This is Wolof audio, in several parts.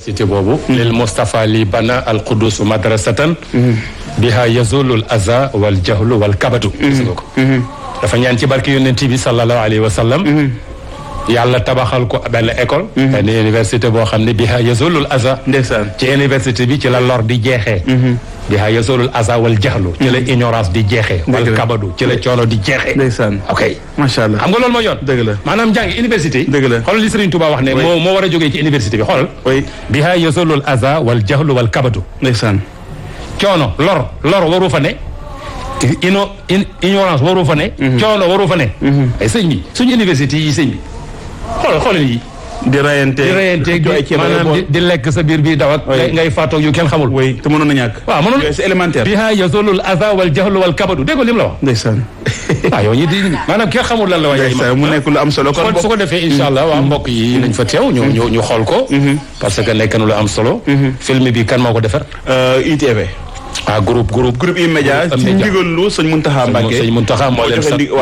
cité boobu lil Mustafa li bana al qudus madrasatan biha yazulul aza wal jahlu wal kabatu gis nga ko dafa ñaan ci barke yonent bi sallallahu alayhi wa sallam yàlla tabaxal ko benn école benn université boo xam ne biha yazulul aza ndeysaan ci université bi ci la lor di jeexee biha yazulul aza wal jahlu ci la ignorance di jeexee wal kabadu ci la coono di jeexee ndeysaan ok macha allah xam nga loolu mooy yoon dëgg la maanaam jàngi université dëgg la xoolal li Serigne Touba wax ne moo war a jógee ci université bi xoolal oui biha yazulul aza wal jahlu wal kabadu ndeysaan coono lor waru fa ne ignorance waru fa ne coono waru fa ne ay sëñ bi suñu université yi sëñ bi xoolal yi di rayante maanaam di lekk sa biir bi daw ak ngay faatoog yu kenn xamul oui te mënoon na ñàkk waaw mënoon c'est élémentaire biha yazulul aza wal jahlu wal kabadu dégg nga lim la wax ndeysaan waaw yow ñi di maanaam kenn xamul lan la waaye mu nekk lu am solo kon su ko defee incha allah waa mbokk yi nañ fa teew ñu xool ko parce que nekk na lu am solo film bi kan moo ko defar ITV groupe E-Media ci ndigalu sëñ Muntaxa Mbàkke sëñ Muntaxa moo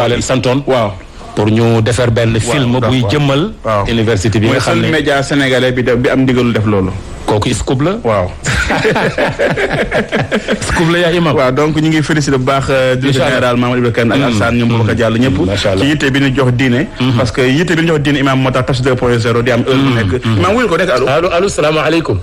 leen santoon waaw pour ñu defar benn film buy jëmmal université bi nga xam ne média sénégalais bi am ndigalu def loolu kooku scoop la waaw scoop la yaa imam waaw donc ñu ngi félicité bu baax directeur général Mamadou Ibra Kane ak Alsane ñoom Boubacar Diallo ñëpp ci yitte bi ñu jox diine parce que yitte bi ñu jox diine imam moo tax Tafsir 2.0 di am heure bu nekk imam wuyu ko nekk allo salaamaaleykum